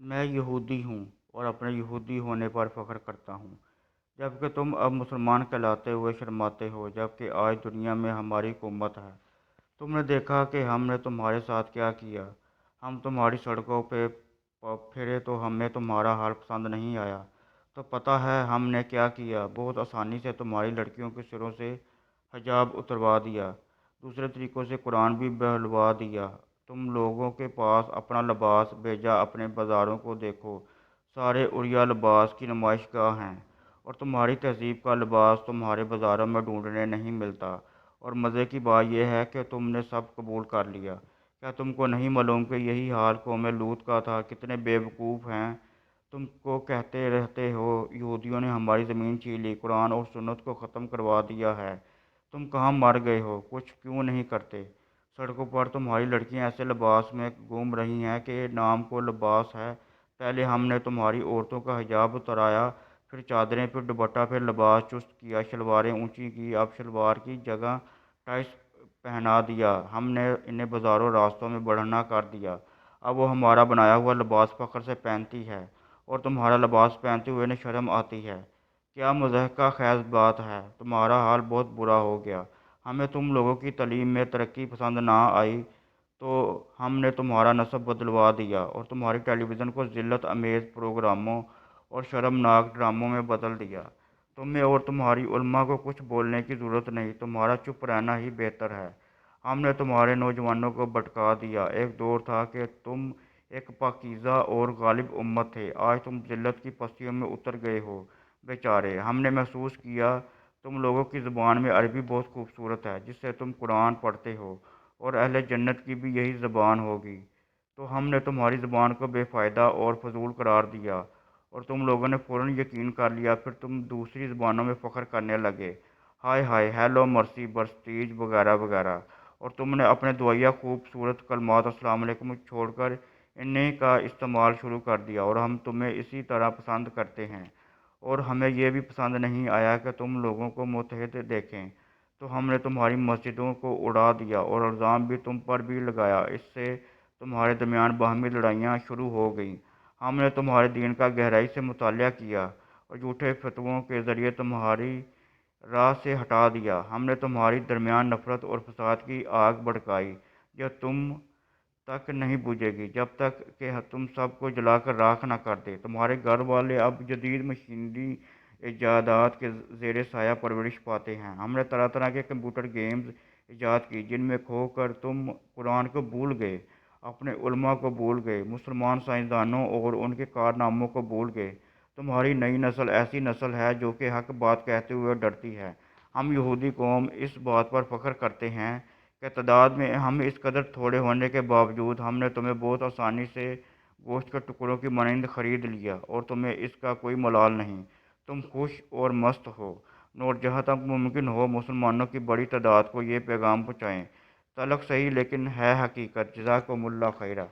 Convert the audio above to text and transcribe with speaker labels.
Speaker 1: میں یہودی ہوں اور اپنے یہودی ہونے پر فخر کرتا ہوں، جبکہ تم اب مسلمان کہلاتے ہوئے شرماتے ہو، جبکہ آج دنیا میں ہماری حکومت ہے۔ تم نے دیکھا کہ ہم نے تمہارے ساتھ کیا کیا۔ ہم تمہاری سڑکوں پہ پھرے تو ہمیں تمہارا حال پسند نہیں آیا۔ تو پتہ ہے ہم نے کیا کیا؟ بہت آسانی سے تمہاری لڑکیوں کے سروں سے حجاب اتروا دیا، دوسرے طریقوں سے قرآن بھی بہلوا دیا۔ تم لوگوں کے پاس اپنا لباس بھیجا، اپنے بازاروں کو دیکھو، سارے عریاں لباس کی نمائش گاہ ہیں، اور تمہاری تہذیب کا لباس تمہارے بازاروں میں ڈھونڈنے نہیں ملتا۔ اور مزے کی بات یہ ہے کہ تم نے سب قبول کر لیا۔ کیا تم کو نہیں معلوم کہ یہی حال قوم لوط کا تھا؟ کتنے بے وقوف ہیں! تم کو کہتے رہتے ہو یہودیوں نے ہماری زمین چھین لی، قرآن اور سنت کو ختم کروا دیا ہے۔ تم کہاں مر گئے ہو؟ کچھ کیوں نہیں کرتے؟ سڑکوں پر تمہاری لڑکیاں ایسے لباس میں گھوم رہی ہیں کہ نام کو لباس ہے۔ پہلے ہم نے تمہاری عورتوں کا حجاب اترایا، پھر چادریں، پھر دوپٹہ، پھر لباس چست کیا، شلواریں اونچی کی، اب شلوار کی جگہ ٹائٹس پہنا دیا۔ ہم نے انہیں بازاروں راستوں میں بڑھنا کر دیا۔ اب وہ ہمارا بنایا ہوا لباس فخر سے پہنتی ہے، اور تمہارا لباس پہنتے ہوئے انہیں شرم آتی ہے۔ کیا مضحکہ خیز بات ہے! تمہارا حال بہت برا ہو گیا۔ ہمیں تم لوگوں کی تعلیم میں ترقی پسند نہ آئی تو ہم نے تمہارا نصب بدلوا دیا اور تمہاری ٹیلی ویژن کو ذلت امیز پروگراموں اور شرمناک ڈراموں میں بدل دیا۔ تمہیں اور تمہاری علماء کو کچھ بولنے کی ضرورت نہیں، تمہارا چپ رہنا ہی بہتر ہے۔ ہم نے تمہارے نوجوانوں کو بھٹکا دیا۔ ایک دور تھا کہ تم ایک پاکیزہ اور غالب امت تھے، آج تم ذلت کی پستیوں میں اتر گئے ہو۔ بیچارے! ہم نے محسوس کیا تم لوگوں کی زبان میں عربی بہت خوبصورت ہے، جس سے تم قرآن پڑھتے ہو، اور اہل جنت کی بھی یہی زبان ہوگی۔ تو ہم نے تمہاری زبان کو بے فائدہ اور فضول قرار دیا، اور تم لوگوں نے فوراً یقین کر لیا۔ پھر تم دوسری زبانوں میں فخر کرنے لگے، ہائے ہائے، ہیلو، مرسی، برسٹیج وغیرہ وغیرہ، اور تم نے اپنے دعائیہ خوبصورت کلمات السلام علیکم چھوڑ کر انہی کا استعمال شروع کر دیا۔ اور ہم تمہیں اسی طرح پسند کرتے ہیں، اور ہمیں یہ بھی پسند نہیں آیا کہ تم لوگوں کو متحد دیکھیں، تو ہم نے تمہاری مسجدوں کو اڑا دیا اور الزام بھی تم پر بھی لگایا۔ اس سے تمہارے درمیان باہمی لڑائیاں شروع ہو گئیں۔ ہم نے تمہارے دین کا گہرائی سے مطالعہ کیا اور جھوٹے فتووں کے ذریعے تمہاری راہ سے ہٹا دیا۔ ہم نے تمہاری درمیان نفرت اور فساد کی آگ بھڑکائی جو تم تک نہیں بجھے گی جب تک کہ تم سب کو جلا کر راکھ نہ کر دے۔ تمہارے گھر والے اب جدید مشینری ایجادات کے زیر سایہ پرورش پاتے ہیں۔ ہم نے طرح طرح کے کمپیوٹر گیمز ایجاد کی جن میں کھو کر تم قرآن کو بھول گئے، اپنے علماء کو بھول گئے، مسلمان سائنسدانوں اور ان کے کارناموں کو بھول گئے۔ تمہاری نئی نسل ایسی نسل ہے جو کہ حق بات کہتے ہوئے ڈرتی ہے۔ ہم یہودی قوم اس بات پر فخر کرتے ہیں کہ تعداد میں ہم اس قدر تھوڑے ہونے کے باوجود ہم نے تمہیں بہت آسانی سے گوشت کے ٹکڑوں کی مانند خرید لیا، اور تمہیں اس کا کوئی ملال نہیں۔ تم خوش اور مست ہو، اور جہاں تک ممکن ہو مسلمانوں کی بڑی تعداد کو یہ پیغام پہنچائیں۔ تلخ صحیح لیکن ہے حقیقت۔ جزاکم اللہ خیرا۔